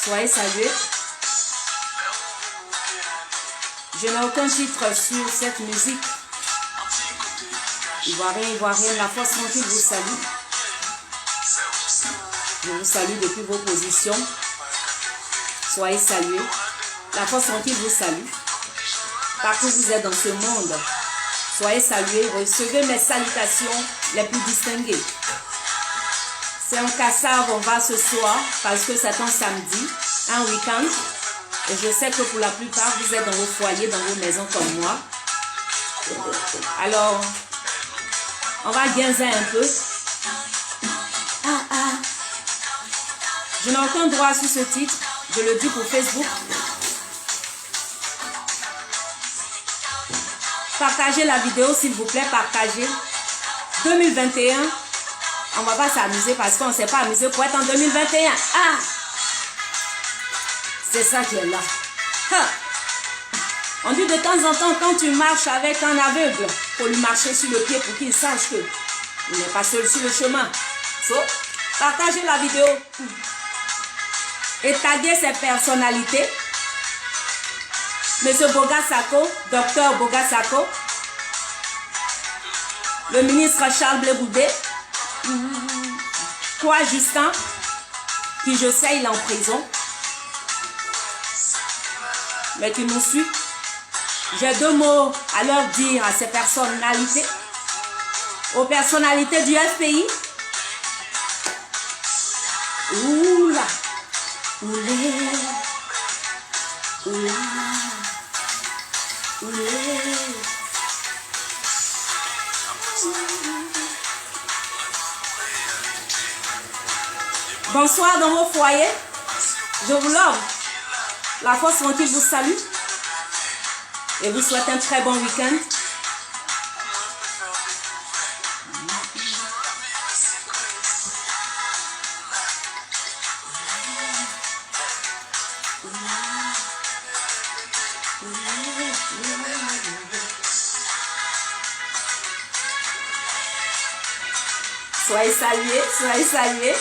Soyez salués. Je n'ai aucun titre sur cette musique. Ivoirien, la force tranquille vous salue. Je vous salue depuis vos positions. Soyez salués. La force tranquille vous salue. Partout où vous êtes dans ce monde, soyez salués. Recevez mes salutations les plus distinguées. C'est un cassave, on va ce soir parce que c'est un samedi, un week-end. Et je sais que pour la plupart, vous êtes dans vos foyers, dans vos maisons comme moi. Alors, on va guinzer un peu. Je n'ai aucun droit sur ce titre. Je le dis pour Facebook. Partagez la vidéo, s'il vous plaît. Partagez. 2021. On ne va pas s'amuser parce qu'on ne s'est pas amusé pour être en 2021. C'est ça qui est là. On dit de temps en temps, quand tu marches avec un aveugle, il faut lui marcher sur le pied pour qu'il sache qu'il n'est pas seul sur le chemin. Partagez la vidéo et taguez ces personnalités. Monsieur Bogasako, docteur Bogasako, le ministre Charles Blé Goudé, toi Justin, qui je sais il est en prison, mais qui nous suit. J'ai 2 mots à leur dire à ces personnalités, aux personnalités du FPI. Oula, oulé, oula, oulé. Bonsoir dans vos foyers. Je vous love. La force tranquille vous salue. Et vous souhaite un très bon week-end. Soyez salués, soyez salués.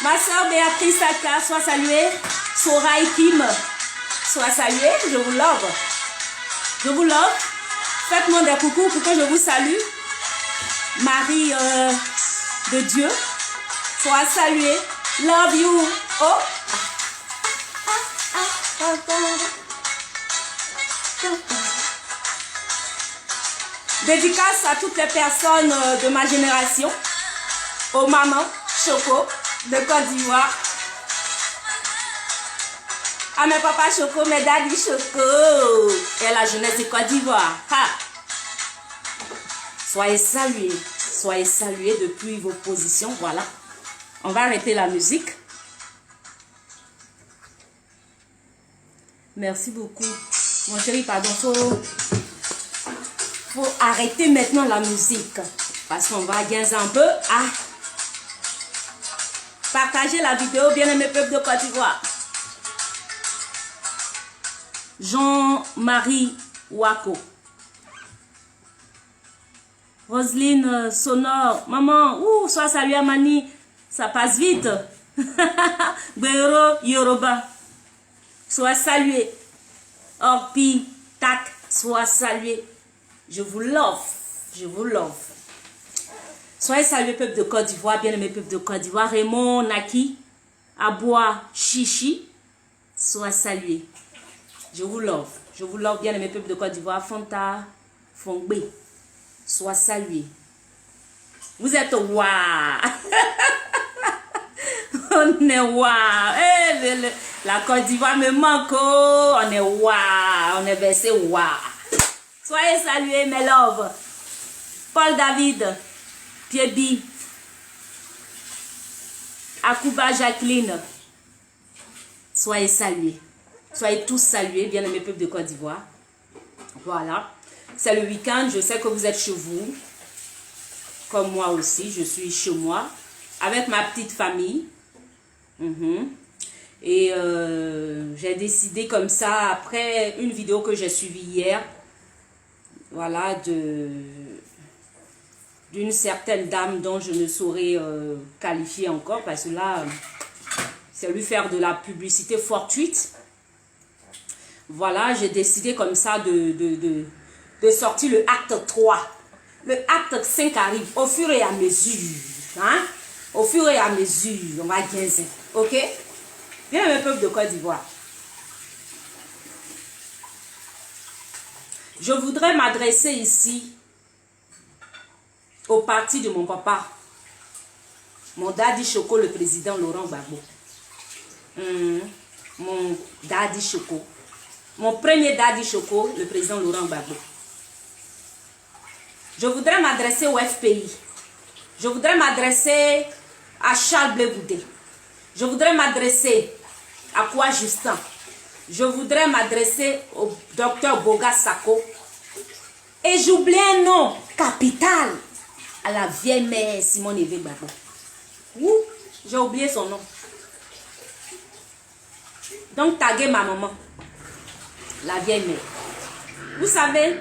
Ma soeur Béatrice Aka, sois saluée. Soraï Kim, sois saluée. Je vous love. Je vous love. Faites-moi des coucous pour que je vous salue. Marie de Dieu, sois saluée. Love you. Oh. Dédicace à toutes les personnes de ma génération. Aux mamans Choco de Côte d'Ivoire. À mes papas Choco, mes daddy Choco. Et la jeunesse de Côte d'Ivoire. Soyez salués depuis vos positions. Voilà. On va arrêter la musique. Merci beaucoup. Mon chéri, pardon, faut arrêter maintenant la musique. Parce qu'on va gagner un peu. Partagez la vidéo, bien-aimé peuple de Côte d'Ivoire. Jean-Marie Wako. Roselyne Sonore. Maman, sois saluée à Mani. Ça passe vite. Guero Yoruba. Sois salué. Orpi Tak. Sois salué. Je vous love. Je vous love. Soyez salués, peuple de Côte d'Ivoire, bien-aimé peuple de Côte d'Ivoire. Raymond Naki, Aboua Chichi, soyez salués. Je vous love, bien-aimé peuple de Côte d'Ivoire. Fanta Fongbe, soyez salués. Vous êtes waouh. On est waouh. La Côte d'Ivoire me manque. On est waouh. On est versé waouh. Soyez salués, mes loves. Paul David. Pierbi, Akuba Jacqueline, soyez salués. Soyez tous salués, bien-aimés peuple de Côte d'Ivoire. Voilà. C'est le week-end, je sais que vous êtes chez vous. Comme moi aussi, je suis chez moi. Avec ma petite famille. Et j'ai décidé comme ça, après une vidéo que j'ai suivie hier. Voilà, d'une certaine dame dont je ne saurais qualifier encore parce que là, c'est lui faire de la publicité fortuite. Voilà, j'ai décidé comme ça de sortir le acte 3. Le acte 5 arrive au fur et à mesure. Hein? Au fur et à mesure, on va gagner. Ok? Bien, mes peuples de Côte d'Ivoire. Je voudrais m'adresser ici au parti de mon papa, mon daddy Choco, le président Laurent Gbagbo. Mon daddy Choco. Mon premier daddy Choco, le président Laurent Gbagbo. Je voudrais m'adresser au FPI. Je voudrais m'adresser à Charles Blé Goudé. Je voudrais m'adresser à Quoi Justin. Je voudrais m'adresser au docteur Boga Sako. Et j'oublie un nom capital à la vieille mère Simone Eve Gbagbo. J'ai oublié son nom. Donc, taguez ma maman, la vieille mère. Vous savez,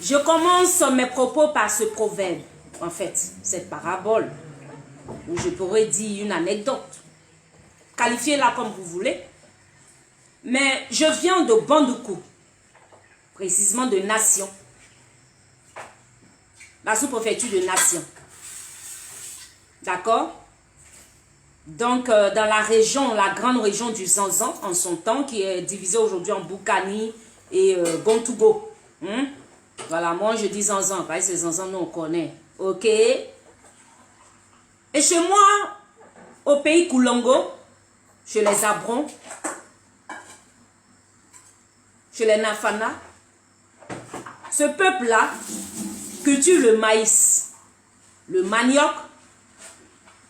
je commence mes propos par ce proverbe, en fait, cette parabole, où je pourrais dire une anecdote. Qualifiez-la comme vous voulez. Mais je viens de Bandoukou, précisément de Nation. La sous-préfecture de Nation. D'accord? Donc, dans la région, la grande région du Zanzan, en son temps, qui est divisée aujourd'hui en Boukani et Gontougo. Voilà, moi je dis Zanzan, parce que c'est Zanzan, nous on connaît. Ok? Et chez moi, au pays Koulongo, chez les Abrons, chez les Nafana, ce peuple-là cultive le maïs, le manioc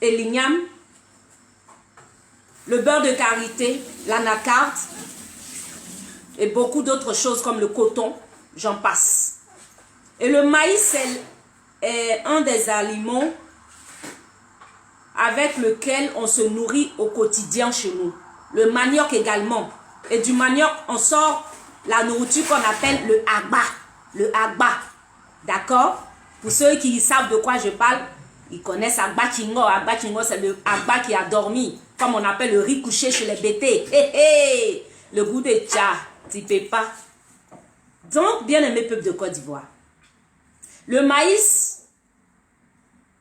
et l'igname, le beurre de karité, l'anacarde et beaucoup d'autres choses comme le coton, j'en passe. Et le maïs est un des aliments avec lequel on se nourrit au quotidien chez nous. Le manioc également. Et du manioc, on sort la nourriture qu'on appelle le agba. Le agba. D'accord? Pour ceux qui savent de quoi je parle, ils connaissent agba kingo. Agba kingo, c'est le agba qui a dormi. Comme on appelle le riz couché chez les bêtés. Le goût de tcha, tu peux pas. Donc, bien aimé peuple de Côte d'Ivoire, le maïs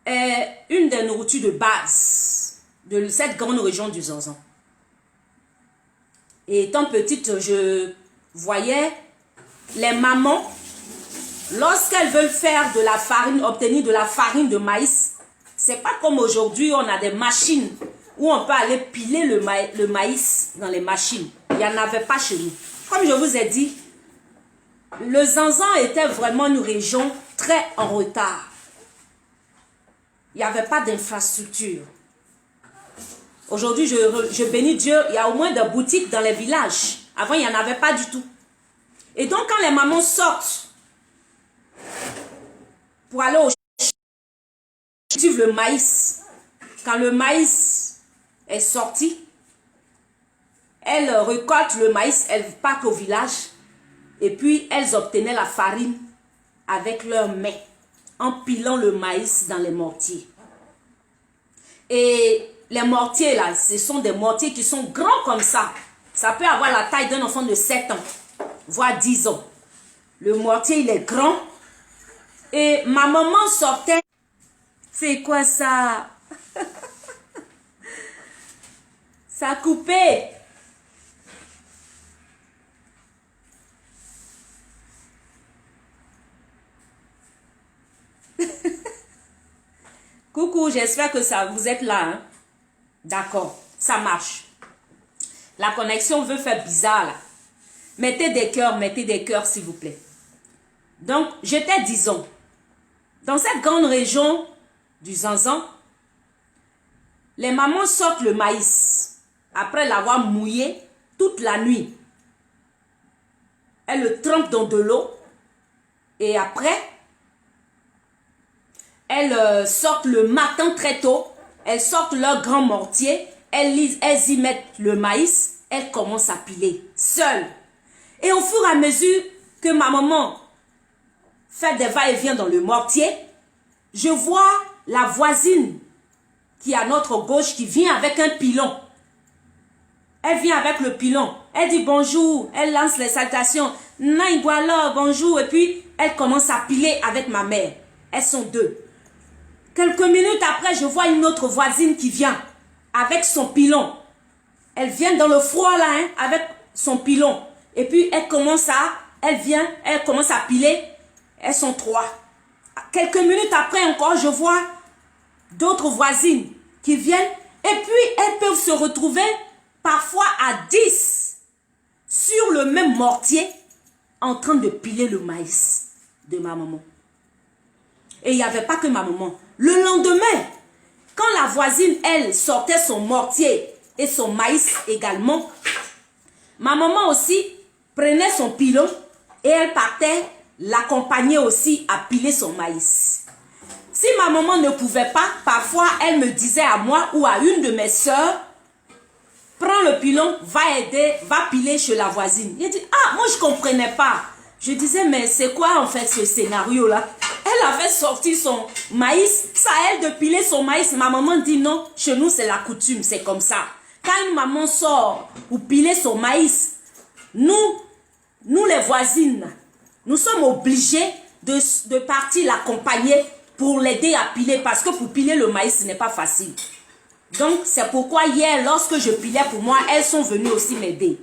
est une des nourritures de base de cette grande région du Zanzan. Et étant petite, je voyais les mamans, lorsqu'elles veulent faire de la farine, obtenir de la farine de maïs, c'est pas comme aujourd'hui, on a des machines où on peut aller piler le maïs dans les machines. Il n'y en avait pas chez nous. Comme je vous ai dit, le Zanzan était vraiment une région très en retard. Il n'y avait pas d'infrastructure. Aujourd'hui, je bénis Dieu, il y a au moins des boutiques dans les villages. Avant, il n'y en avait pas du tout. Et donc, quand les mamans sortent pour aller au champ, cultivent le maïs. Quand le maïs est sorti, elles récoltent le maïs, elles partent au village et puis elles obtenaient la farine avec leurs mains en pilant le maïs dans les mortiers. Et les mortiers là, ce sont des mortiers qui sont grands comme ça. Ça peut avoir la taille d'un enfant de 7 ans, voire 10 ans. Le mortier, il est grand. Et ma maman sortait. C'est quoi ça? Ça a coupé. Coucou, j'espère que ça, vous êtes là. Hein? D'accord, ça marche. La connexion veut faire bizarre là. Mettez des cœurs s'il vous plaît. Donc, j'étais, disons, dans cette grande région du Zanzan, les mamans sortent le maïs après l'avoir mouillé toute la nuit. Elles le trempent dans de l'eau et après, elles sortent le matin très tôt, elles sortent leur grand mortier, elles y mettent le maïs, elles commencent à piler seules. Et au fur et à mesure que ma maman fait des va-et-vient dans le mortier, je vois la voisine qui est à notre gauche, qui vient avec un pilon. Elle vient avec le pilon. Elle dit bonjour. Elle lance les salutations. Naïguala, bonjour. Et puis, elle commence à piler avec ma mère. Elles sont deux. Quelques minutes après, je vois une autre voisine qui vient avec son pilon. Elle vient dans le froid là, hein, avec son pilon. Et puis, elle commence à piler. Elles sont trois. Quelques minutes après encore, je vois d'autres voisines qui viennent. Et puis, elles peuvent se retrouver parfois à 10 sur le même mortier en train de piler le maïs de ma maman. Et il n'y avait pas que ma maman. Le lendemain, quand la voisine, elle, sortait son mortier et son maïs également, ma maman aussi prenait son pilon et elle partait l'accompagner aussi à piler son maïs. Si ma maman ne pouvait pas, parfois elle me disait à moi ou à une de mes soeurs, prends le pilon, va aider, va piler chez la voisine. Il dit, ah, moi je ne comprenais pas. Je disais, mais c'est quoi en fait ce scénario-là? Elle avait sorti son maïs, c'est à elle de piler son maïs. Ma maman dit non, chez nous c'est la coutume, c'est comme ça. Quand une maman sort pour piler son maïs, nous les voisines, nous sommes obligés de partir l'accompagner pour l'aider à piler. Parce que pour piler le maïs, ce n'est pas facile. Donc, c'est pourquoi hier, lorsque je pilais pour moi, elles sont venues aussi m'aider.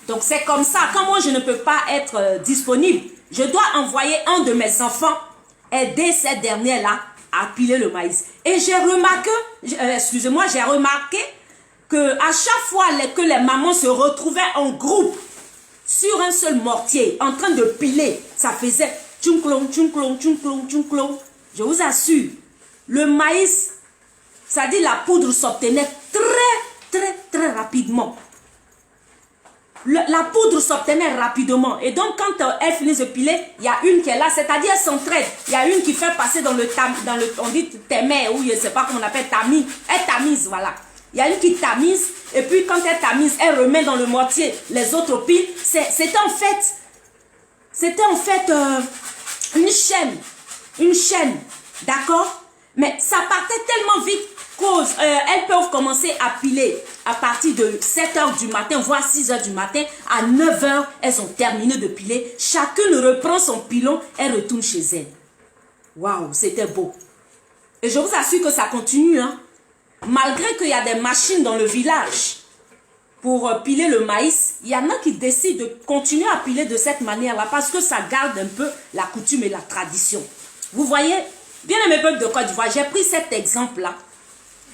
Donc, c'est comme ça. Quand moi, je ne peux pas être disponible, je dois envoyer un de mes enfants aider cette dernière-là à piler le maïs. Et j'ai remarqué, j'ai remarqué que à chaque fois que les mamans se retrouvaient en groupe sur un seul mortier, en train de piler, ça faisait tchounclong, tchounclong, tchounclong, tchounclong. Je vous assure, le maïs, ça dit la poudre s'obtenait très rapidement. La poudre s'obtenait rapidement. Et donc, quand elle finit de piler, il y a une qui est là, c'est-à-dire elle s'entraide. Il y a une qui fait passer dans le on dit témé, ou je ne sais pas comment on appelle, tamis. Elle tamise, voilà. Il y a une qui tamise, et puis quand elle tamise, elle remet dans le mortier les autres piles. C'était en fait une chaîne, d'accord? Mais ça partait tellement vite qu'elles peuvent commencer à piler à partir de 7 h du matin, voire 6 h du matin. À 9 h, elles ont terminé de piler. Chacune reprend son pilon et retourne chez elle. Waouh, c'était beau. Et je vous assure que ça continue, hein. Malgré qu'il y a des machines dans le village pour piler le maïs, il y en a qui décident de continuer à piler de cette manière-là parce que ça garde un peu la coutume et la tradition. Vous voyez, bien aimé peuple de Côte d'Ivoire, j'ai pris cet exemple-là.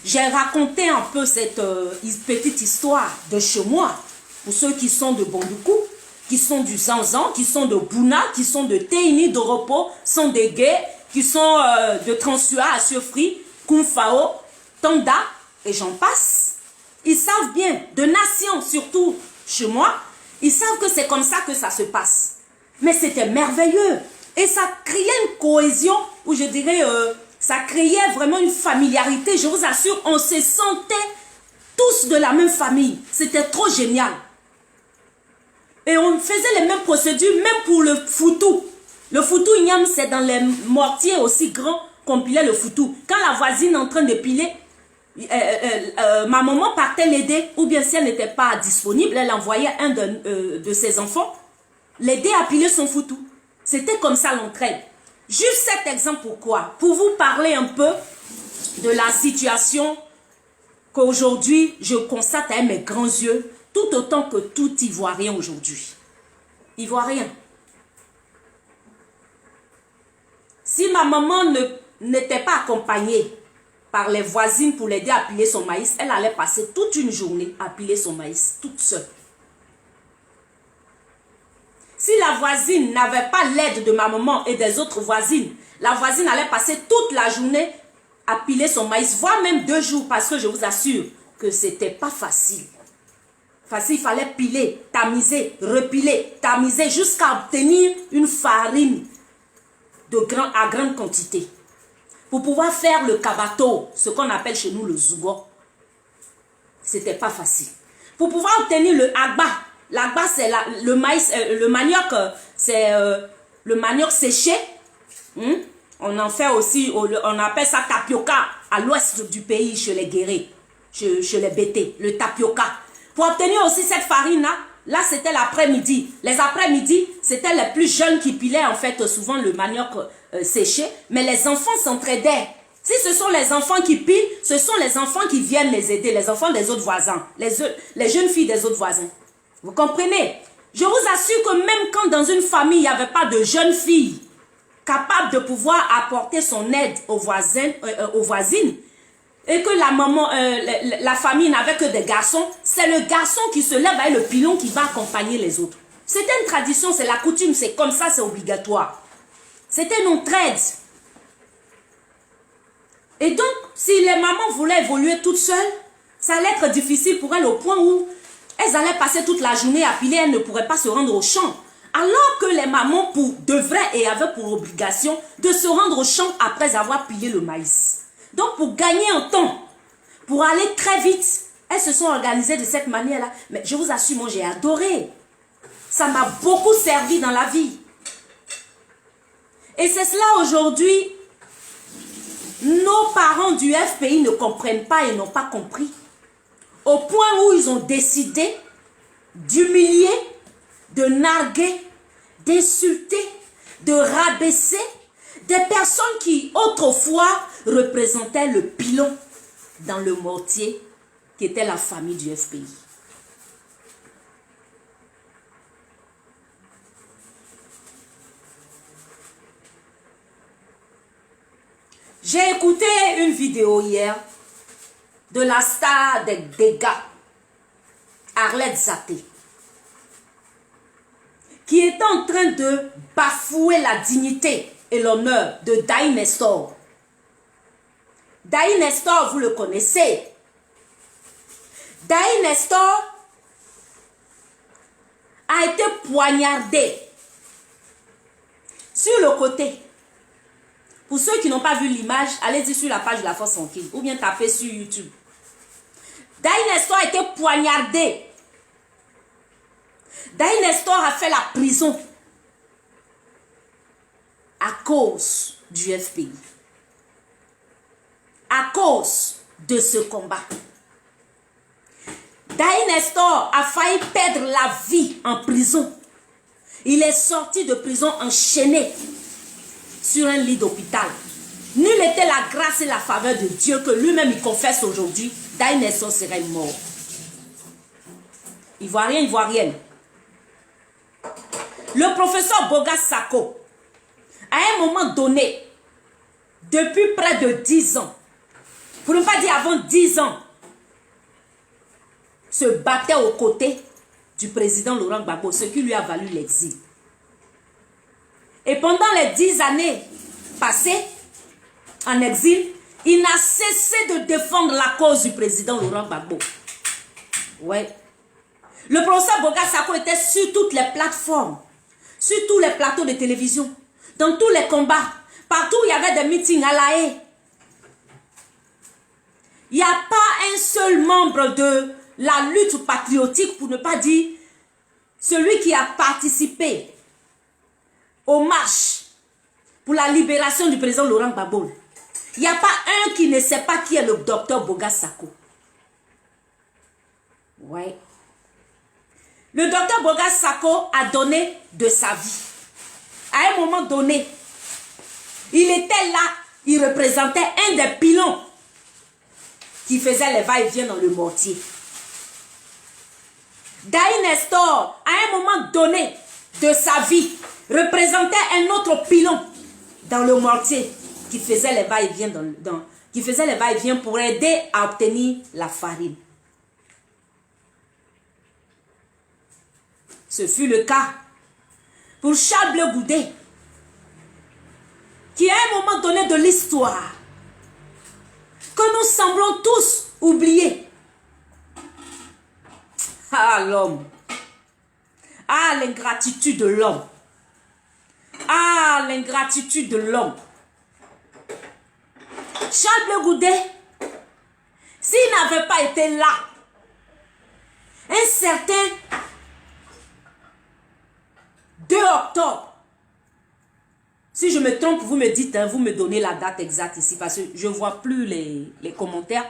J'ai raconté un peu cette petite histoire de chez moi pour ceux qui sont de Bondoukou, qui sont du Zanzan, qui sont de Bouna, qui sont de Teini, de Repos, sont des gays, qui sont de Transua, Asiofri, Koumfao, Tanda, et j'en passe. Ils savent bien, de nation surtout chez moi, ils savent que c'est comme ça que ça se passe. Mais c'était merveilleux. Et ça créait une cohésion, ou je dirais, ça créait vraiment une familiarité. Je vous assure, on se sentait tous de la même famille. C'était trop génial. Et on faisait les mêmes procédures, même pour le foutou. Le foutou igname, c'est dans les mortiers aussi grands qu'on pilait le foutou. Quand la voisine est en train de piler, ma maman partait l'aider, ou bien si elle n'était pas disponible, elle envoyait un de ses enfants l'aider à piler son foutou. C'était comme ça l'entraide. Juste cet exemple, pourquoi? Pour vous parler un peu de la situation qu'aujourd'hui je constate avec mes grands yeux, tout autant que tout Ivoirien aujourd'hui. Ivoirien. Si ma maman n'était pas accompagnée par les voisines pour l'aider à piler son maïs, elle allait passer toute une journée à piler son maïs, toute seule. Si la voisine n'avait pas l'aide de ma maman et des autres voisines, la voisine allait passer toute la journée à piler son maïs, voire même 2 jours, parce que je vous assure que c'était pas facile. Il fallait piler, tamiser, repiler, tamiser, jusqu'à obtenir une farine à grande quantité. Pour pouvoir faire le kabato, ce qu'on appelle chez nous le zougo, c'était pas facile. Pour pouvoir obtenir le agba, l'agba c'est le maïs, le manioc, c'est le manioc séché. On en fait aussi, on appelle ça tapioca à l'ouest du pays, chez les guerriers, chez les Bété, le tapioca. Pour obtenir aussi cette farine-là, là c'était l'après-midi. Les après-midi, c'était les plus jeunes qui pilaient en fait souvent le manioc séché, mais les enfants s'entraidaient. Si ce sont les enfants qui pilent, ce sont les enfants qui viennent les aider, les enfants des autres voisins, les jeunes filles des autres voisins. Vous comprenez? Je vous assure que même quand dans une famille, il n'y avait pas de jeunes filles capables de pouvoir apporter son aide aux voisins, aux voisines, et que la maman, la famille n'avait que des garçons, c'est le garçon qui se lève avec le pilon qui va accompagner les autres. C'était une tradition, c'est la coutume, c'est comme ça, c'est obligatoire. C'était notre aide. Et donc, si les mamans voulaient évoluer toutes seules, ça allait être difficile pour elles au point où elles allaient passer toute la journée à piler, elles ne pourraient pas se rendre au champ. Alors que les mamans devraient et avaient pour obligation de se rendre au champ après avoir pilé le maïs. Donc, pour gagner en temps, pour aller très vite, elles se sont organisées de cette manière-là. Mais je vous assure, moi, j'ai adoré. Ça m'a beaucoup servi dans la vie. Et c'est cela aujourd'hui, nos parents du FPI ne comprennent pas et n'ont pas compris. Au point où ils ont décidé d'humilier, de narguer, d'insulter, de rabaisser des personnes qui autrefois représentaient le pilon dans le mortier qui était la famille du FPI. J'ai écouté une vidéo hier de la star des dégâts, Arlette Zaté, qui est en train de bafouer la dignité et l'honneur de Daï Nestor. Daï Nestor, vous le connaissez. Daï Nestor a été poignardé sur le côté. Pour ceux qui n'ont pas vu l'image, allez-y sur la page de la Force Tranquille ou bien tapez sur YouTube. Daï Nestor a été poignardé. Daï Nestor a fait la prison à cause du FPI. À cause de ce combat. Daï Nestor a failli perdre la vie en prison. Il est sorti de prison enchaîné sur un lit d'hôpital. Nulle était la grâce et la faveur de Dieu que lui-même il confesse aujourd'hui. Daï Nestor serait mort. Ivoirien, Ivoirienne. Le professeur Bogas Sako, à un moment donné, depuis près de 10 ans, pour ne pas dire avant 10 ans, se battait aux côtés du président Laurent Gbagbo, ce qui lui a valu l'exil. Et pendant les 10 années passées en exil, il n'a cessé de défendre la cause du président Laurent Gbagbo. Ouais. Le professeur Bogas Sako était sur toutes les plateformes, sur tous les plateaux de télévision, dans tous les combats, partout où il y avait des meetings à La Haye. Il n'y a pas un seul membre de la lutte patriotique, pour ne pas dire celui qui a participé aux marches pour la libération du président Laurent Gbagbo. Il n'y a pas un qui ne sait pas qui est le docteur Bogas Sako. Ouais. Le docteur Bogas Sako a donné de sa vie. À un moment donné, il était là, il représentait un des pilons qui faisait les va-et-vient dans le mortier. Daï Nestor, à un moment donné de sa vie, représentait un autre pilon dans le mortier qui faisait les va-et-vient qui faisait les va-et-vient pour aider à obtenir la farine. Ce fut le cas pour Charles Bleu Goudé, qui à un moment donné de l'histoire, que nous semblons tous oublier. Ah, l'homme. Ah, l'ingratitude de l'homme. Ah, l'ingratitude de l'homme. Charles Bleu Goudé, s'il n'avait pas été là, un certain 2 octobre Si je me trompe, vous me dites, hein, vous me donnez la date exacte ici, parce que je ne vois plus les commentaires.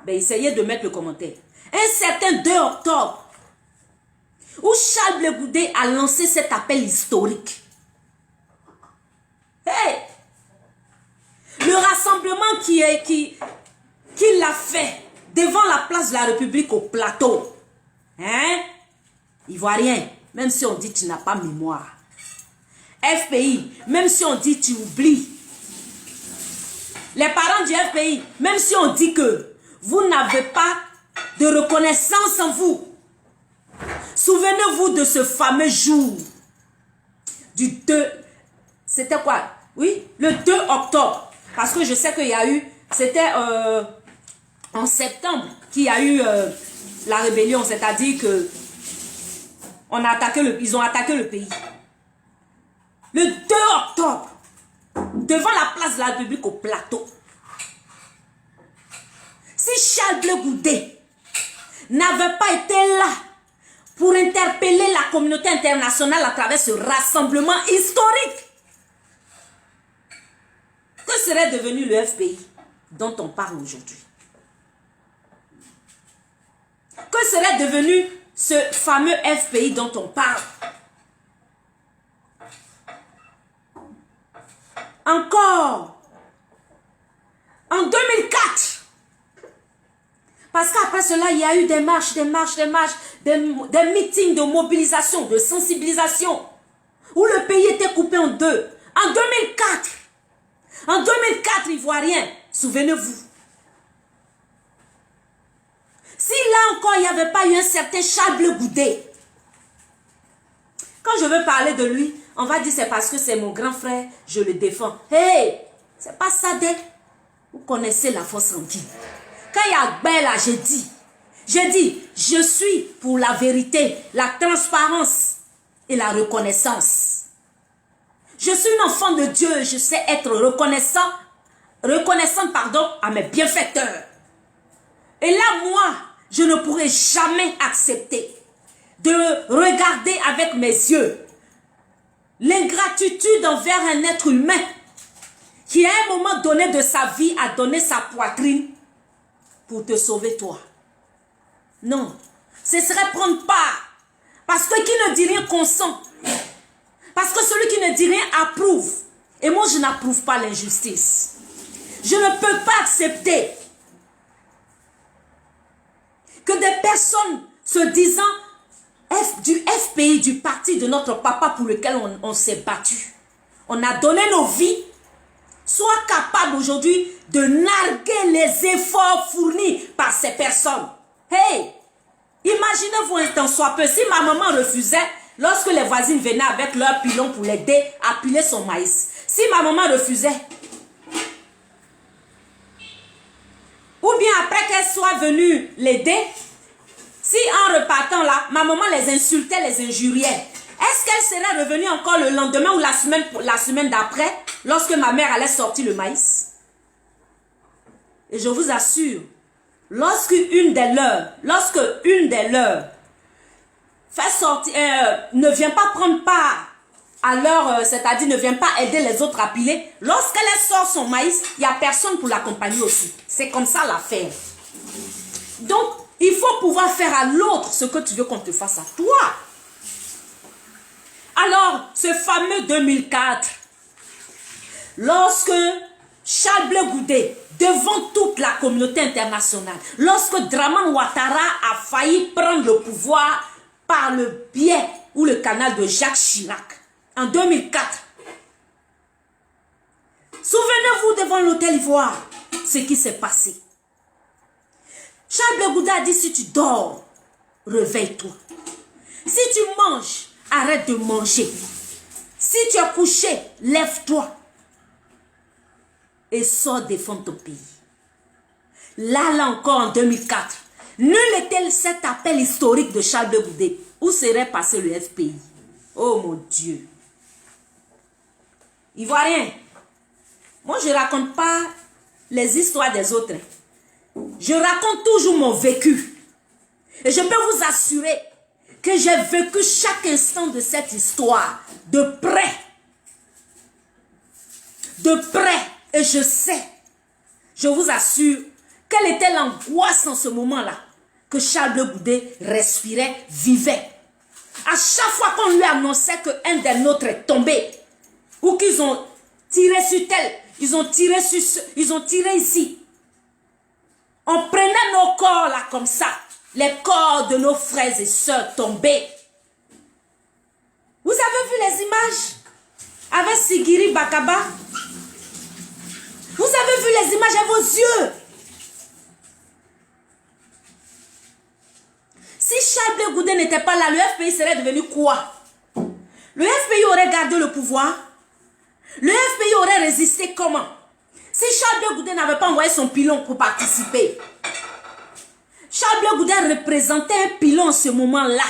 Ben, essayez de mettre le commentaire. Un certain 2 octobre, où Charles Blé Goudé a lancé cet appel historique. Hey! Le rassemblement qu'il a fait devant la place de la République au plateau. Hein? Ivoirien, même si on dit tu n'as pas mémoire. FPI, même si on dit tu oublies. Les parents du FPI, même si on dit que vous n'avez pas de reconnaissance en vous. Souvenez-vous de ce fameux jour du 2, c'était quoi? Oui, le 2 octobre. Parce que je sais qu'il y a eu, c'était en septembre qu'il y a eu la rébellion, c'est-à-dire que ils ont attaqué le pays. Le 2 octobre, devant la place de la République au plateau. Si Charles Blé Goudé n'avait pas été là pour interpeller la communauté internationale à travers ce rassemblement historique, que serait devenu le FPI dont on parle aujourd'hui? Que serait devenu ce fameux FPI dont on parle? Encore en 2004, parce qu'après cela, il y a eu des marches, des meetings de mobilisation, de sensibilisation, où le pays était coupé en deux. En 2004, Ivoiriens, souvenez-vous. Si là encore, il n'y avait pas eu un certain Charles Blé Goudé, quand je veux parler de lui, on va dire c'est parce que c'est mon grand frère, je le défends. Hey, c'est pas ça, vous connaissez la force sanguine. Quand il y a Bella, j'ai dit, je suis pour la vérité, la transparence et la reconnaissance. Je suis un enfant de Dieu, je sais être reconnaissante à mes bienfaiteurs. Et là, moi, je ne pourrai jamais accepter de regarder avec mes yeux l'ingratitude envers un être humain qui à un moment donné de sa vie a donné sa poitrine pour te sauver toi. Non, ce serait prendre part. Parce que qui ne dit rien consent. Parce que celui qui ne dit rien approuve. Et moi, je n'approuve pas l'injustice. Je ne peux pas accepter que des personnes se disant du FPI, du parti de notre papa pour lequel on s'est battu, on a donné nos vies, soient capables aujourd'hui de narguer les efforts fournis par ces personnes. Hey, imaginez-vous un temps soit peu, si ma maman refusait, lorsque les voisines venaient avec leur pilon pour l'aider à piler son maïs, si ma maman refusait, ou bien après qu'elle soit venue l'aider, si en repartant là, ma maman les insultait, les injuriait, est-ce qu'elle serait revenue encore le lendemain ou la semaine d'après, lorsque ma mère allait sortir le maïs? Et je vous assure, lorsque une des leurs fait sortir, ne vient pas prendre part à leur, c'est-à-dire ne vient pas aider les autres à piler, lorsqu'elle sort son maïs, il n'y a personne pour l'accompagner aussi. C'est comme ça l'affaire. Donc, il faut pouvoir faire à l'autre ce que tu veux qu'on te fasse à toi. Alors, ce fameux 2004, lorsque Charles Blé Goudé, devant toute la communauté internationale, lorsque Dramane Ouattara a failli prendre le pouvoir par le biais ou le canal de Jacques Chirac, en 2004, souvenez-vous devant l'hôtel Ivoire, ce qui s'est passé. Charles Blé Goudé a dit, si tu dors, réveille-toi. Si tu manges, arrête de manger. Si tu es couché, lève-toi. Et sors défendre ton pays. Là encore en 2004, nul n'était cet appel historique de Charles Blé Goudé. Où serait passé le FPI? Oh mon Dieu. Ivoirien, moi je ne raconte pas les histoires des autres. Je raconte toujours mon vécu. Et je peux vous assurer que j'ai vécu chaque instant de cette histoire de près. de près et je sais, je vous assure, quelle était l'angoisse en ce moment-là que Charles Blé Goudé respirait, vivait. À chaque fois qu'on lui annonçait qu'un des nôtres est tombé, ou qu'ils ont tiré sur tel, ils ont tiré ici. On prenait nos corps là comme ça, les corps de nos frères et sœurs tombés. Vous avez vu les images avec Sigiri Bakaba? Vous avez vu les images à vos yeux? Si Charles Blé Goudé n'était pas là, le FPI serait devenu quoi? Le FPI aurait gardé le pouvoir? Le FPI aurait résisté comment? Si Charles Blé Goudé n'avait pas envoyé son pilon pour participer. Charles Blé Goudé représentait un pilon en ce moment-là.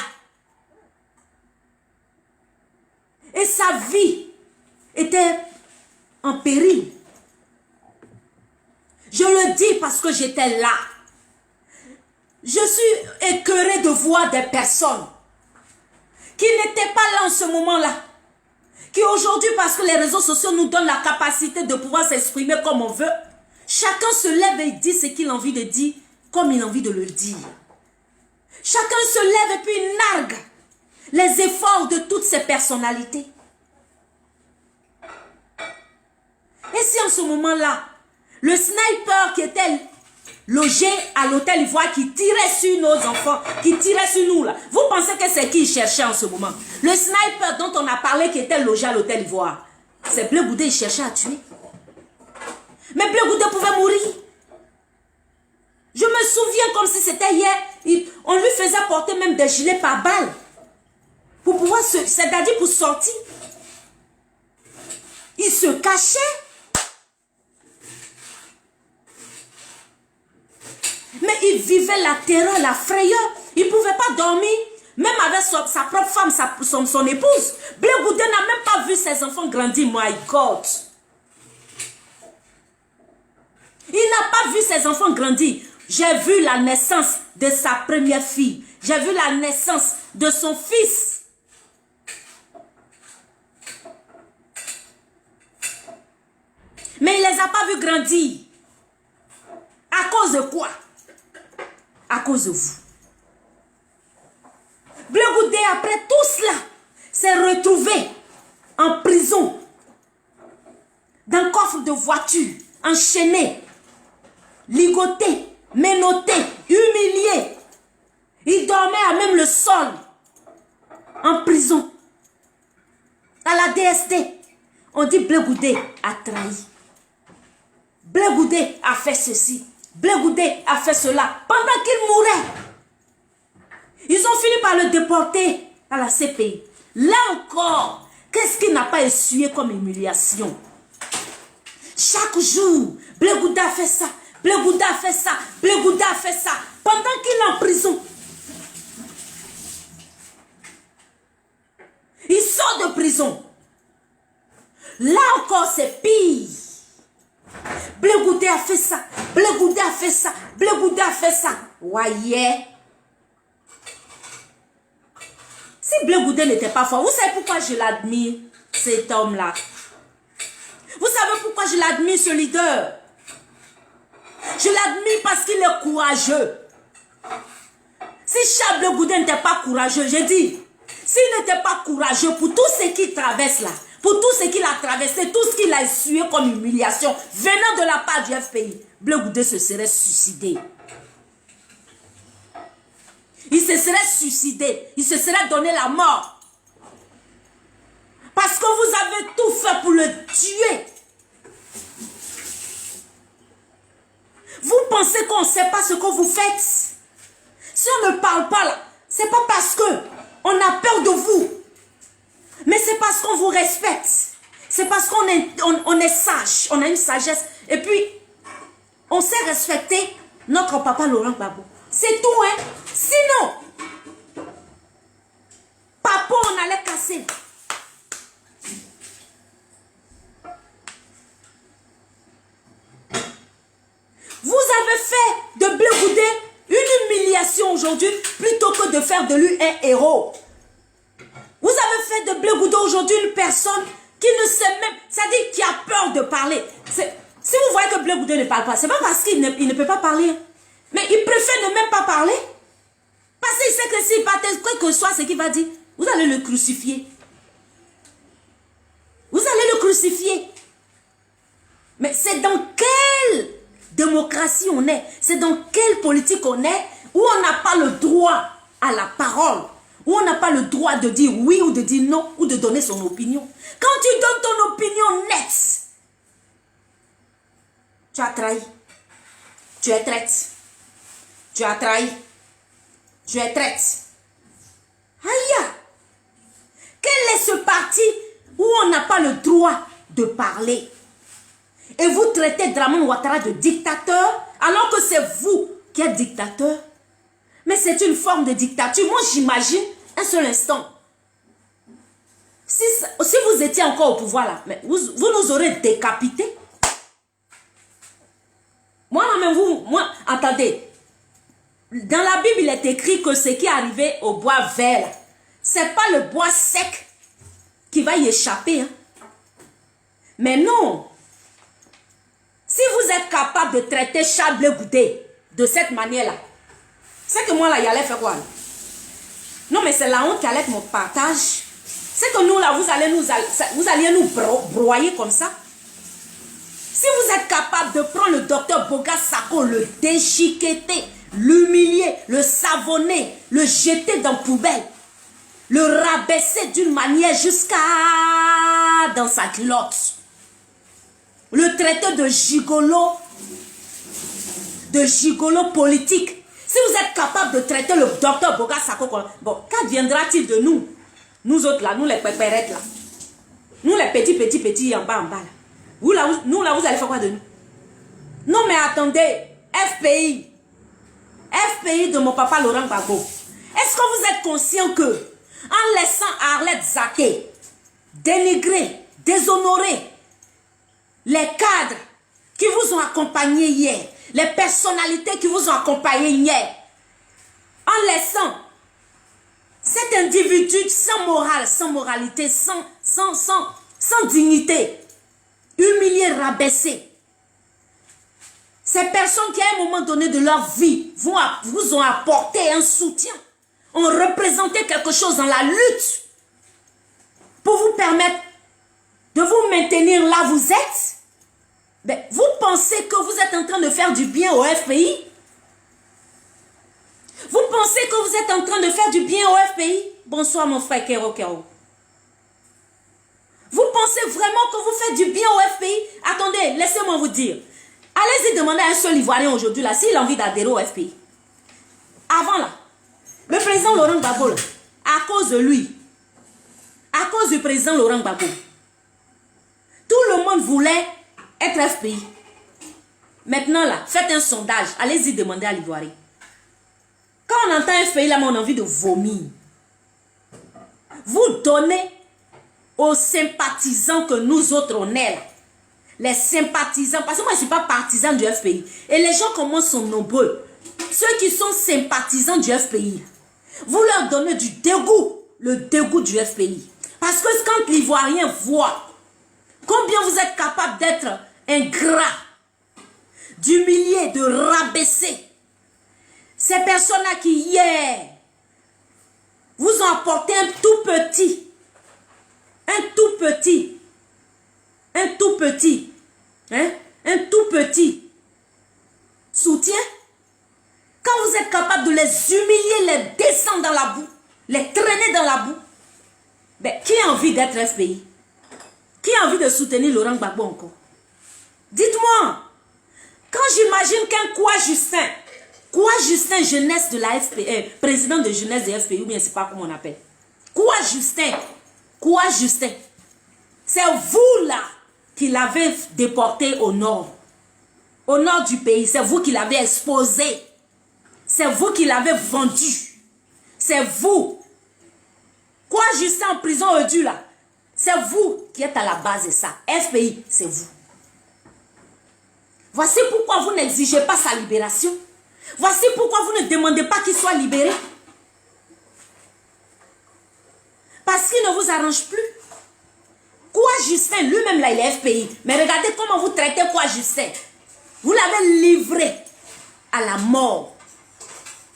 Et sa vie était en péril. Je le dis parce que j'étais là. Je suis écœurée de voir des personnes qui n'étaient pas là en ce moment-là. Qui aujourd'hui, parce que les réseaux sociaux nous donnent la capacité de pouvoir s'exprimer comme on veut, chacun se lève et dit ce qu'il a envie de dire, comme il a envie de le dire. Chacun se lève et puis il nargue les efforts de toutes ces personnalités. Et si en ce moment-là, le sniper qui était logé à l'hôtel Ivoire, qui tirait sur nos enfants, qui tirait sur nous là, vous pensez que c'est qui il cherchait en ce moment? Le sniper dont on a parlé qui était logé à l'hôtel Ivoire, c'est Blé Goudé, il cherchait à tuer. Mais Blé Goudé pouvait mourir. Je me souviens comme si c'était hier, on lui faisait porter même des gilets par balle. Pour pouvoir c'est-à-dire pour sortir. Il se cachait. Mais il vivait la terreur, la frayeur. Il ne pouvait pas dormir. Même avec sa propre femme, son épouse. Blé Goudé n'a même pas vu ses enfants grandir. My God. Il n'a pas vu ses enfants grandir. J'ai vu la naissance de sa première fille. J'ai vu la naissance de son fils. Mais il ne les a pas vus grandir. À cause de quoi? À cause de vous. Blé Goudé, après tout cela, s'est retrouvé en prison, dans le coffre de voiture, enchaîné, ligoté, menotté, humilié. Il dormait à même le sol, en prison, à la DST. On dit Blé Goudé a trahi. Blé Goudé a fait ceci. Blé Goudé a fait cela pendant qu'il mourait. Ils ont fini par le déporter à la CPI. Là encore, qu'est-ce qu'il n'a pas essuyé comme humiliation? Chaque jour, Blé Goudé a fait ça, Blé Goudé a fait ça, Blé Goudé a fait ça, pendant qu'il est en prison. Il sort de prison. Là encore, c'est pire. Blé Goudé a fait ça, Blé Goudé a fait ça, Blé Goudé a fait ça. Voyez. Si Blé Goudé n'était pas fort, vous savez pourquoi je l'admire, cet homme-là? Vous savez pourquoi je l'admire, ce leader? Je l'admire parce qu'il est courageux. Si Charles Blé Goudé n'était pas courageux, j'ai dit, s'il n'était pas courageux pour tout ce qu'il traverse là, pour tout ce qu'il a traversé, tout ce qu'il a essuyé comme humiliation, venant de la part du FPI, Blé Goudé se serait suicidé. Il se serait suicidé. Il se serait donné la mort. Parce que vous avez tout fait pour le tuer. Vous pensez qu'on ne sait pas ce que vous faites? Si on ne parle pas là, ce n'est pas parce qu'on a peur de vous. Mais c'est parce qu'on vous respecte. C'est parce qu'on est sage. On a une sagesse. Et puis, on sait respecter notre papa Laurent Gbagbo. C'est tout, hein. Sinon, papa, on allait casser. Vous avez fait de Blé Goudé une humiliation aujourd'hui plutôt que de faire de lui un héros. Vous avez fait de Blé Goudé aujourd'hui une personne qui ne sait même, c'est-à-dire qui a peur de parler. Si vous voyez que Blé Goudé ne parle pas, c'est pas parce qu'il ne peut pas parler. Mais il préfère ne même pas parler. Parce qu'il sait que s'il partait, quoi que ce soit ce qu'il va dire, vous allez le crucifier. Vous allez le crucifier. Mais c'est dans quelle démocratie on est? C'est dans quelle politique on est où on n'a pas le droit à la parole? Où on n'a pas le droit de dire oui ou de dire non ou de donner son opinion? Quand tu donnes ton opinion nette, tu as trahi. Tu es traite. Tu as trahi. Tu es traite. Aïe! Quel est ce parti où on n'a pas le droit de parler? Et vous traitez Dramane Ouattara de dictateur alors que c'est vous qui êtes dictateur. Mais c'est une forme de dictature. Moi, j'imagine un seul instant. Si vous étiez encore au pouvoir là, mais vous nous aurez décapités. Moi, attendez. Dans la Bible, il est écrit que ce qui est arrivé au bois vert, c'est pas le bois sec qui va y échapper. Hein. Mais non. Si vous êtes capable de traiter Charles Blé Goudé de cette manière-là, c'est que moi, là, il allait faire quoi? Là? Non, mais c'est la honte qui allait être mon partage. C'est que nous, là, vous alliez nous broyer comme ça. Si vous êtes capable de prendre le docteur Boga Sako, le déchiqueter, l'humilier, le savonner, le jeter dans la poubelle, le rabaisser d'une manière jusqu'à dans sa culotte, le traiter de gigolo politique. Si vous êtes capable de traiter le docteur Boga Sako, bon, qu'adviendra-t-il de nous? Nous autres là, nous les pépérettes là. Nous les petits en bas là. Nous là, vous allez faire quoi de nous? Non mais attendez, FPI de mon papa Laurent Gbagbo. Est-ce que vous êtes conscient que en laissant Arlette Zaké dénigrer, déshonorer les cadres qui vous ont accompagné hier, les personnalités qui vous ont accompagné hier, en laissant cet individu sans morale, sans moralité, sans dignité, humilié, rabaissé, ces personnes qui à un moment donné de leur vie vous ont apporté un soutien, ont représenté quelque chose dans la lutte pour vous permettre de vous maintenir là où vous êtes. Mais vous pensez que vous êtes en train de faire du bien au FPI? Vous pensez que vous êtes en train de faire du bien au FPI? Bonsoir mon frère Kero Kero. Vous pensez vraiment que vous faites du bien au FPI? Attendez, laissez-moi vous dire. Allez-y demander à un seul Ivoirien aujourd'hui là s'il a envie d'adhérer au FPI. Avant là, le président Laurent Gbagbo, à cause de lui, à cause du président Laurent Gbagbo, tout le monde voulait être FPI. Maintenant là, faites un sondage, allez-y demander à l'Ivoirien. Quand on entend FPI là, on a envie de vomir. Vous donnez aux sympathisants que nous autres on est là. Les sympathisants, parce que moi je ne suis pas partisan du FPI. Et les gens comment sont nombreux. Ceux qui sont sympathisants du FPI, vous leur donnez du dégoût, le dégoût du FPI. Parce que quand l'Ivoirien voit combien vous êtes capable d'être ingrat, d'humilier, de rabaisser, ces personnes-là qui hier vous ont apporté un tout petit soutien, quand vous êtes capable de les humilier, les descendre dans la boue, les traîner dans la boue, ben, qui a envie d'être FPI? Qui a envie de soutenir Laurent Gbagbo encore? Dites-moi, quand j'imagine qu'un Quoi Justin, jeunesse de la FPI, président de jeunesse de FPI, ou bien c'est pas comment on appelle. Quoi Justin, c'est vous là qui l'avez déporté au nord du pays. C'est vous qui l'avez exposé. C'est vous qui l'avez vendu. C'est vous. Quoi Justin en prison Eudu là, c'est vous qui êtes à la base de ça. FPI, c'est vous. Voici pourquoi vous n'exigez pas sa libération. Voici pourquoi vous ne demandez pas qu'il soit libéré. Parce qu'il ne vous arrange plus. Quoi Justin, lui-même là, il est FPI. Mais regardez comment vous traitez quoi Justin. Vous l'avez livré à la mort.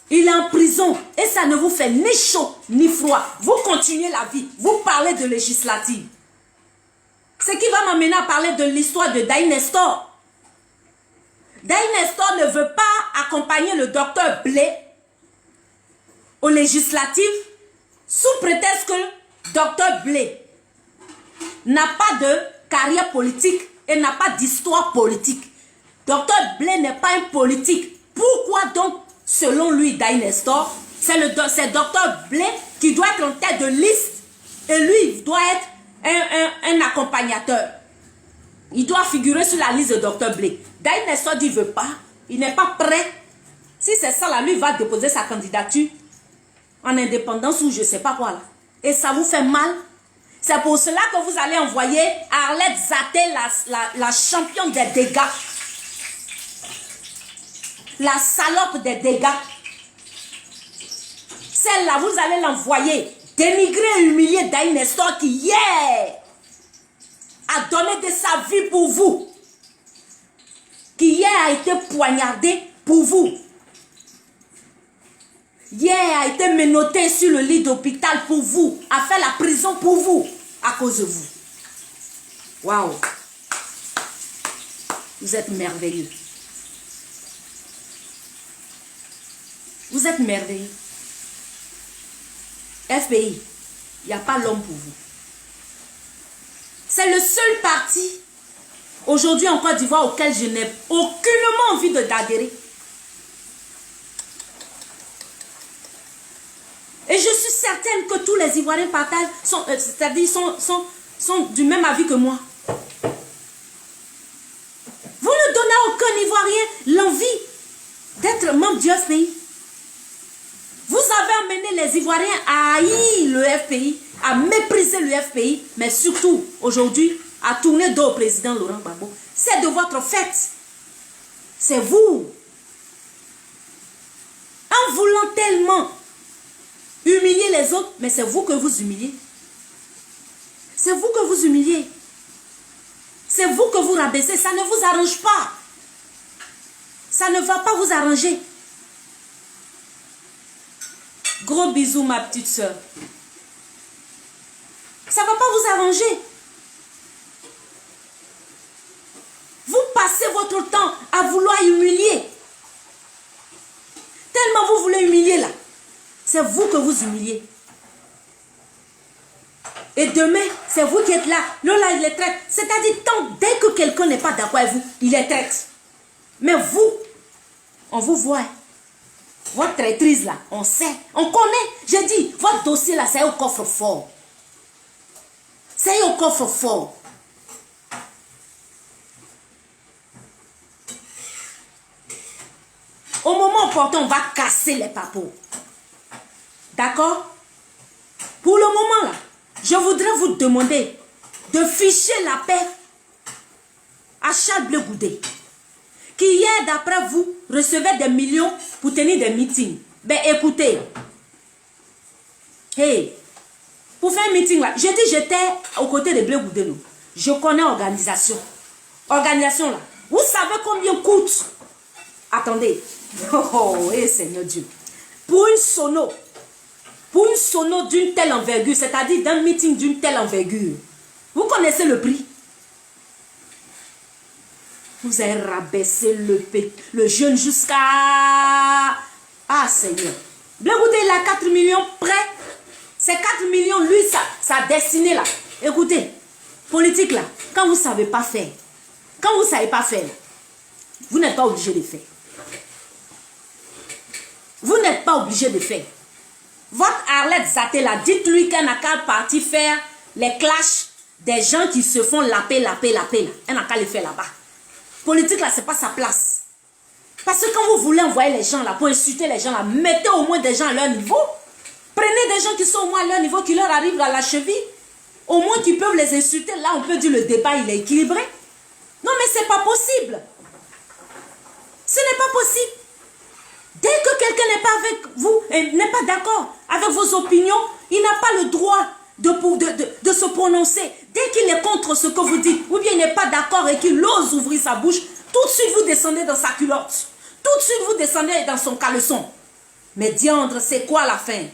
Il est en prison et ça ne vous fait ni chaud ni froid. Vous continuez la vie. Vous parlez de législative. Ce qui va m'amener à parler de l'histoire de Daï Nestor. Daï Nestor ne veut pas accompagner le docteur Blé aux législatives sous prétexte que docteur Blé n'a pas de carrière politique et n'a pas d'histoire politique. Docteur Blé n'est pas un politique. Pourquoi donc, selon lui, Daï Nestor, c'est docteur Blé qui doit être en tête de liste et lui, il doit être un accompagnateur. Il doit figurer sur la liste de docteur Blé. Daï Nestor dit qu'il ne veut pas. Il n'est pas prêt. Si c'est ça, là, lui va déposer sa candidature en indépendance ou je ne sais pas quoi là. Et ça vous fait mal. C'est pour cela que vous allez envoyer Arlette Zaté, la championne des dégâts. La salope des dégâts. Celle-là, vous allez l'envoyer dénigrer et humilier Daï Nestor qui hier a donné de sa vie pour vous. Qui hier a été poignardé pour vous. Hier a été menotté sur le lit d'hôpital pour vous. A fait la prison pour vous. À cause de vous. Waouh. Vous êtes merveilleux. Vous êtes merveilleux. FPI, il n'y a pas l'homme pour vous. C'est le seul parti aujourd'hui en Côte d'Ivoire auquel je n'ai aucunement envie d'adhérer. Et je suis certaine que tous les Ivoiriens partagent, c'est-à-dire sont du même avis que moi. Vous ne donnez à aucun Ivoirien l'envie d'être membre du FPI. Vous avez amené les Ivoiriens à haïr le FPI, à mépriser le FPI, mais surtout, aujourd'hui, à tourner dos au président Laurent Gbagbo. C'est de votre fait. C'est vous. En voulant tellement humilier les autres, mais c'est vous que vous humiliez. C'est vous que vous humiliez. C'est vous que vous rabaissez. Ça ne vous arrange pas. Ça ne va pas vous arranger. Gros bisous, ma petite soeur. Ça ne va pas vous arranger. Vous passez votre temps à vouloir humilier. Tellement vous voulez humilier là. C'est vous que vous humiliez. Et demain, c'est vous qui êtes là. Là, il les traite. C'est-à-dire, dès que quelqu'un n'est pas d'accord avec vous, il les traite. Mais vous, on vous voit. Votre traîtrise là, on sait. On connaît. J'ai dit, votre dossier là, c'est au coffre fort. C'est au coffre fort. Au moment opportun, on va casser les papeaux. D'accord? Pour le moment là, je voudrais vous demander de ficher la paix à Charles Blé Goudé, qui hier, d'après vous, recevait des millions pour tenir des meetings. Ben écoutez, hey, pour faire un meeting là, j'ai dit j'étais aux côtés de Blé Goudé. Je connais l'organisation. Organisation là. Vous savez combien coûte? Attendez. Oh, hey, Seigneur Dieu. Pour une sono d'une telle envergure, c'est-à-dire d'un meeting d'une telle envergure, vous connaissez le prix? Vous avez rabaissé le jeune jusqu'à... Ah, Seigneur. Blé Goudé, il a 4 millions prêts. Ces 4 millions, lui, sa destinée là. Écoutez, politique là, quand vous ne savez pas faire, vous n'êtes pas obligé de faire. Vous n'êtes pas obligé de faire. Votre Arlette Zaté là, dites-lui qu'elle n'a qu'à partir faire les clashs des gens qui se font laper là. Elle n'a qu'à les faire là-bas. Politique là, c'est pas sa place. Parce que quand vous voulez envoyer les gens là, pour insulter les gens là, mettez au moins des gens à leur niveau. Prenez des gens qui sont au moins à leur niveau, qui leur arrivent à la cheville. Au moins qui peuvent les insulter. Là, on peut dire le débat, il est équilibré. Non, mais c'est pas possible. Ce n'est pas possible. Dès que quelqu'un n'est pas avec vous, n'est pas d'accord avec vos opinions, il n'a pas le droit de se prononcer. Dès qu'il est contre ce que vous dites, ou bien il n'est pas d'accord et qu'il ose ouvrir sa bouche, tout de suite vous descendez dans sa culotte. Tout de suite vous descendez dans son caleçon. Mais diandre, c'est quoi la fin?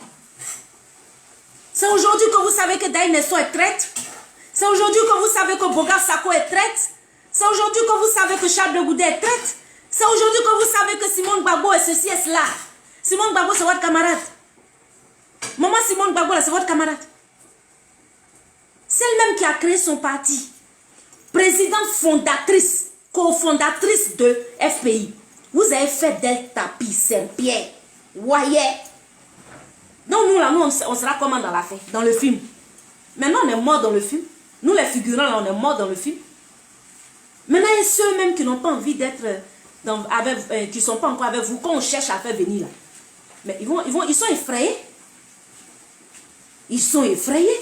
C'est aujourd'hui que vous savez que Daï Nestor est traître. C'est aujourd'hui que vous savez que Bogar Sako est traître. C'est aujourd'hui que vous savez que Charles Blé Goudé est traître. C'est aujourd'hui que vous savez que Simone Gbagbo est ceci et cela. Simone Gbagbo, c'est votre camarade. Maman Simone Gbagbo, c'est votre camarade. C'est elle-même qui a créé son parti. Présidente fondatrice, cofondatrice de FPI. Vous avez fait d'elle tapis, Saint-Pierre. Voyez. Donc nous, là, nous, on sera comment dans la fin? Dans le film. Maintenant, on est mort dans le film. Nous, les figurants, là, on est mort dans le film. Maintenant, il y a ceux-mêmes qui n'ont pas envie d'être, qui ne sont pas encore avec vous, qu'on cherche à faire venir là. Mais ils sont effrayés. Ils sont effrayés.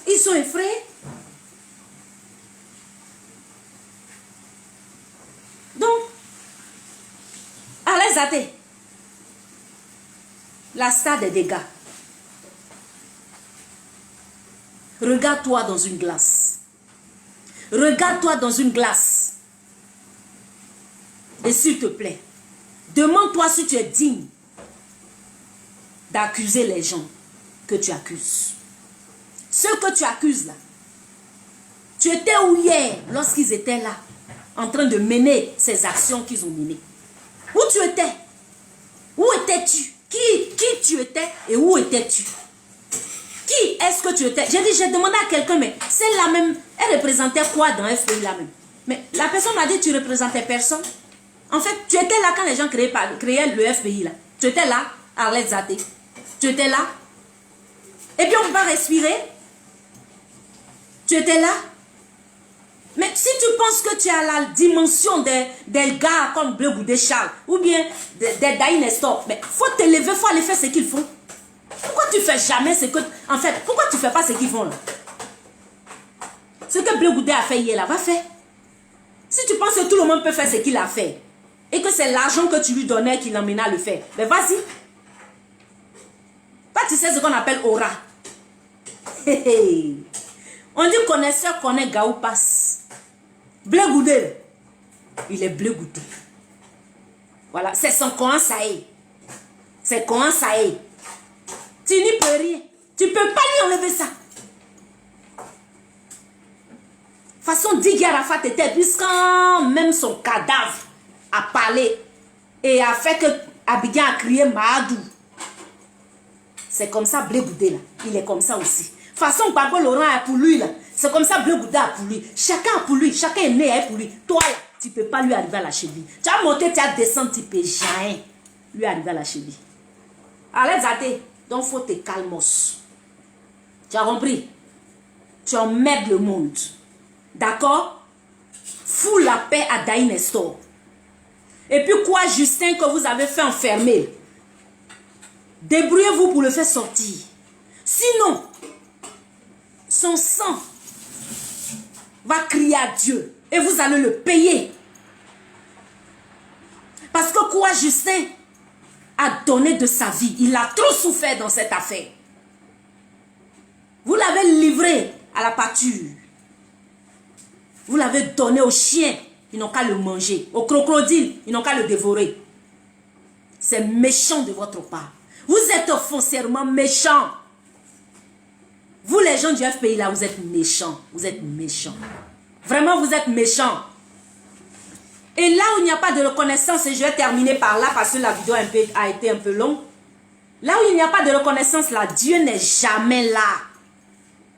Ils sont effrayés. Donc, allez, Zate. La star des dégâts. Regarde-toi dans une glace. Regarde-toi dans une glace. Et s'il te plaît, demande-toi si tu es digne d'accuser les gens que tu accuses. Ceux que tu accuses là, tu étais où hier lorsqu'ils étaient là, en train de mener ces actions qu'ils ont menées? Où tu étais? Où étais-tu? Qui tu étais et où étais-tu? Qui est-ce que tu étais? J'ai demandé à quelqu'un, mais c'est la même, elle représentait quoi dans FPI là même? Mais la personne m'a dit, tu représentais personne. En fait, tu étais là quand les gens créaient le FPI là. Tu étais là, Arlette Zaté. Tu étais là. Et puis on ne peut pas respirer. Tu étais là. Mais si tu penses que tu as la dimension des gars comme Blé Goudé Charles ou bien des Daï Nestor, mais il faut te lever, il faut aller faire ce qu'ils font. Pourquoi tu ne fais jamais ce que... En fait, pourquoi tu ne fais pas ce qu'ils font là? Ce que Blé Goudé a fait hier là, va faire. Si tu penses que tout le monde peut faire ce qu'il a fait et que c'est l'argent que tu lui donnais qui l'emmena à le faire, mais vas-y. Toi, tu sais ce qu'on appelle aura. On dit connaisseur connaît Gaou passe. Blé Goudé, il est Blé Goudé. Voilà, c'est son coin ça est. C'est coin ça est. Tu n'y peux rien. Tu ne peux pas lui enlever ça. Façon Didier Arafat était, puisqu'en même son cadavre a parlé et a fait que Abidjan a crié Mahadou. C'est comme ça Blé Goudé là. Il est comme ça aussi. Façon Gbagbo Laurent a pour lui là. C'est comme ça Blé Goudé a pour lui. Chacun a pour lui. Chacun est né pour lui. Toi là, tu ne peux pas lui arriver à la cheville. Tu as monté, tu as descendu, tu ne peux jamais lui arriver à la cheville. Allez, Zate. Donc, il faut te calmer. Tu as compris? Tu emmerdes le monde. D'accord? Fous la paix à Daï Nestor. Et puis quoi, Justin, que vous avez fait enfermer? Débrouillez-vous pour le faire sortir. Sinon, son sang va crier à Dieu. Et vous allez le payer. Parce que quoi, Justin a donné de sa vie. Il a trop souffert dans cette affaire. Vous l'avez livré à la pâture. Vous l'avez donné aux chiens. Ils n'ont qu'à le manger. Aux crocodiles, ils n'ont qu'à le dévorer. C'est méchant de votre part. Vous êtes foncièrement méchants. Vous les gens du FPI là, vous êtes méchants. Vous êtes méchants. Vraiment, vous êtes méchants. Et là où il n'y a pas de reconnaissance, et je vais terminer par là parce que la vidéo a été un peu longue. Là où il n'y a pas de reconnaissance, là, Dieu n'est jamais là.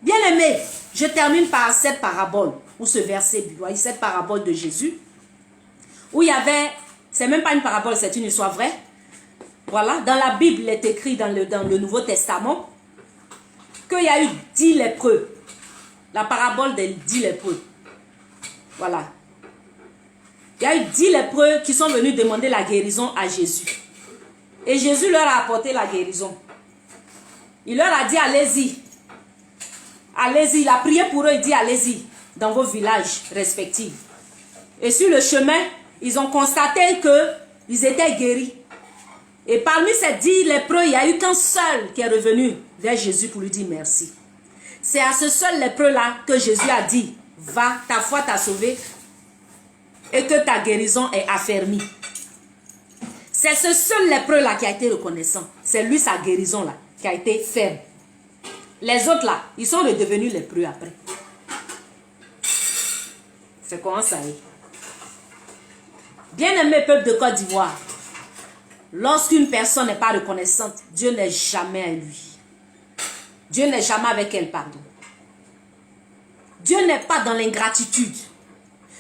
Bien aimé, je termine par cette parabole, ou ce verset, vous voyez, cette parabole de Jésus, où il y avait, c'est même pas une parabole, c'est une histoire vraie. Voilà, dans la Bible, il est écrit dans le Nouveau Testament, qu'il y a eu 10 lépreux. La parabole des 10 lépreux. Voilà. Il y a eu 10 lépreux qui sont venus demander la guérison à Jésus. Et Jésus leur a apporté la guérison. Il leur a dit, allez-y. Allez-y. Il a prié pour eux, il dit, allez-y dans vos villages respectifs. Et sur le chemin, ils ont constaté qu'ils étaient guéris. Et parmi ces 10 lépreux, il n'y a eu qu'un seul qui est revenu vers Jésus pour lui dire merci. C'est à ce seul lépreux-là que Jésus a dit, va, ta foi t'a sauvé et que ta guérison est affermie. C'est ce seul lépreux-là qui a été reconnaissant. C'est lui, sa guérison-là, qui a été ferme. Les autres là, ils sont redevenus lépreux après. C'est comment ça est. Bien-aimé peuple de Côte d'Ivoire, lorsqu'une personne n'est pas reconnaissante, Dieu n'est jamais à lui. Dieu n'est jamais avec elle, pardon. Dieu n'est pas dans l'ingratitude.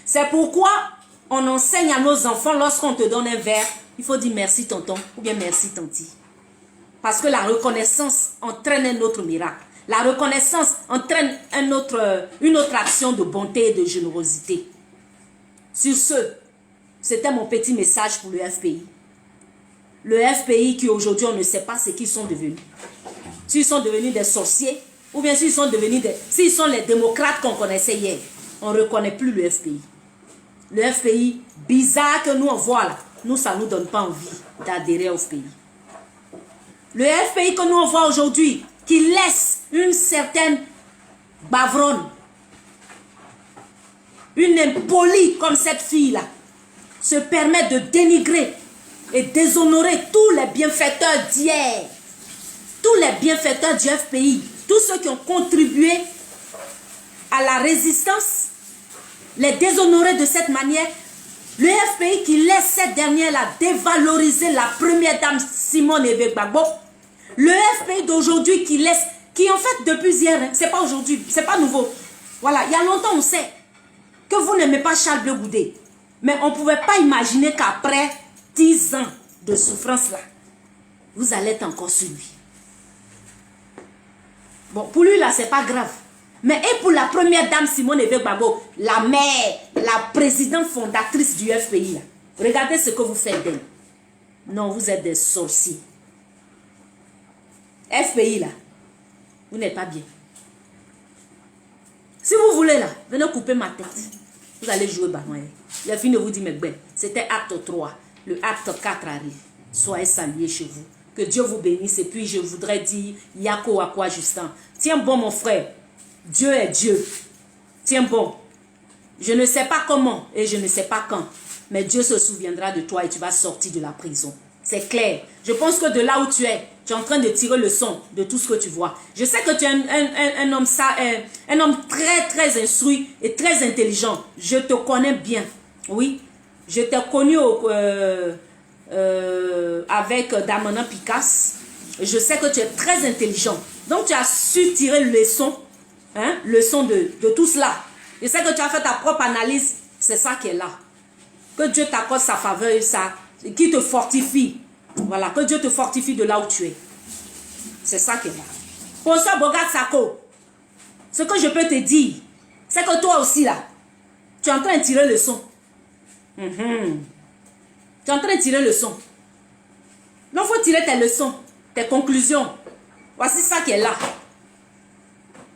C'est pourquoi on enseigne à nos enfants, lorsqu'on te donne un verre, il faut dire merci tonton ou bien merci tanti. Parce que la reconnaissance entraîne un autre miracle. La reconnaissance entraîne une autre action de bonté et de générosité. Sur ce, c'était mon petit message pour le FPI. Le FPI qui aujourd'hui on ne sait pas ce qu'ils sont devenus. S'ils sont devenus des sorciers ou bien s'ils sont devenus s'ils sont les démocrates qu'on connaissait hier. On ne reconnaît plus le FPI. Le FPI, bizarre que nous on voit là, nous ça ne nous donne pas envie d'adhérer au FPI. Le FPI que nous on voit aujourd'hui, qui laisse une certaine bavronne, une impolie comme cette fille-là, se permet de dénigrer et déshonorer tous les bienfaiteurs d'hier, tous les bienfaiteurs du FPI, tous ceux qui ont contribué à la résistance, les déshonorer de cette manière. Le FPI qui laisse cette dernière-là dévaloriser la première dame Simone Gbagbo. Le FPI d'aujourd'hui qui laisse, qui en fait depuis hier, hein, c'est pas aujourd'hui, c'est pas nouveau. Voilà, il y a longtemps on sait que vous n'aimez pas Charles Blé Goudé. Mais on ne pouvait pas imaginer qu'après 10 ans de souffrance là, vous allez être encore sur lui. Bon, pour lui là, c'est pas grave. Mais et pour la première dame Simone Gbagbo, la mère, la présidente fondatrice du FPI là, regardez ce que vous faites d'elle. Non, vous êtes des sorciers. FPI là, vous n'êtes pas bien. Si vous voulez là, venez couper ma tête. Vous allez jouer ballon. La fille ne vous dit, mais ben, c'était acte 3. Le acte 4 arrive. Soyez salués chez vous. Que Dieu vous bénisse. Et puis je voudrais dire, Yako Akwa Justin. Tiens bon mon frère. Dieu est Dieu. Tiens bon. Je ne sais pas comment et je ne sais pas quand. Mais Dieu se souviendra de toi et tu vas sortir de la prison. C'est clair. Je pense que de là où tu es en train de tirer le son de tout ce que tu vois. Je sais que tu es un homme très, très instruit et très intelligent. Je te connais bien. Oui. Je t'ai connu avec Damana Picasse. Je sais que tu es très intelligent. Donc, tu as su tirer le son, hein, de tout cela. Je sais que tu as fait ta propre analyse. C'est ça qui est là. Que Dieu t'accorde sa faveur et ça, qui te fortifie. Voilà, que Dieu te fortifie de là où tu es. C'est ça qui est là. Pour ça, Bogart Sako, ce que je peux te dire, c'est que toi aussi là, tu es en train de tirer le son. Tu es en train de tirer le son. Donc, il faut tirer tes leçons, tes conclusions. Voici ça qui est là.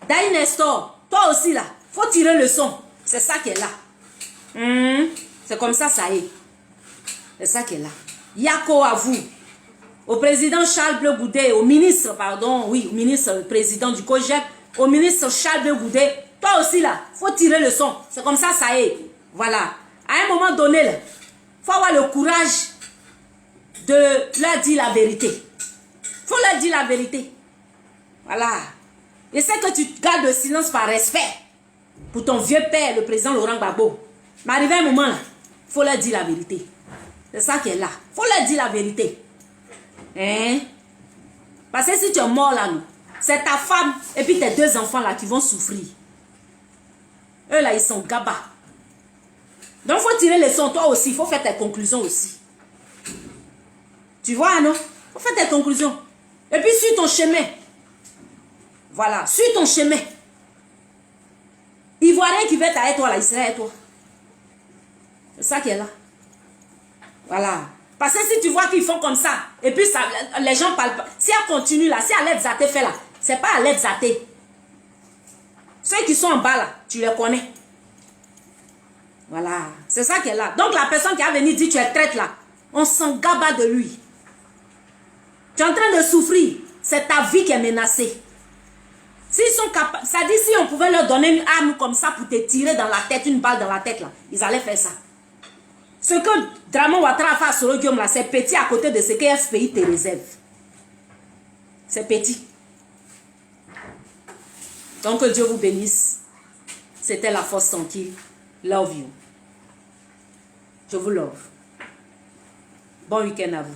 Dai Nestor, toi aussi là, il faut tirer le son. C'est ça qui est là. C'est comme ça, ça est. C'est ça qui est là. Yako à vous. Au président Charles Blé Goudé, au ministre, pardon, oui, au ministre, président du COJEP, au ministre Charles Blé Goudé, toi aussi là, il faut tirer le son. C'est comme ça, ça est. Voilà. À un moment donné, il faut avoir le courage de leur dire la vérité. Il faut leur dire la vérité. Voilà. Je sais que tu gardes le silence par respect pour ton vieux père, le président Laurent Gbagbo. Mais arrivé un moment là, il faut leur dire la vérité. C'est ça qui est là. Il faut leur dire la vérité. Hein? Parce que si tu es mort là, c'est ta femme et puis tes 2 enfants là qui vont souffrir. Eux là, ils sont gabas. Donc, il faut tirer les sons. Toi aussi, il faut faire tes conclusions aussi. Tu vois, non? Il faut faire tes conclusions. Et puis, suis ton chemin. Voilà, suis ton chemin. Ivoirien qui veut être avec toi là, il sera avec toi. C'est ça qui est là. Voilà. Parce que si tu vois qu'ils font comme ça, et puis ça, les gens parlent pas. Si elle continue là, si Aled Zaté fait là, c'est pas Aled Zaté. Ceux qui sont en bas là, tu les connais. Voilà. C'est ça qui est là. Donc la personne qui a venu dire tu es traite là, on s'en gaba de lui. Tu es en train de souffrir. C'est ta vie qui est menacée. S'ils sont capables, ça dit si on pouvait leur donner une arme comme ça pour te tirer dans la tête, une balle dans la tête là, ils allaient faire ça. Ce que Dramane Ouattara a fait à Soro Guillaume là, c'est petit à côté de ce que FPI te réserve. C'est petit. Donc que Dieu vous bénisse. C'était la force tranquille. Love you. Je vous love. Bon week-end à vous.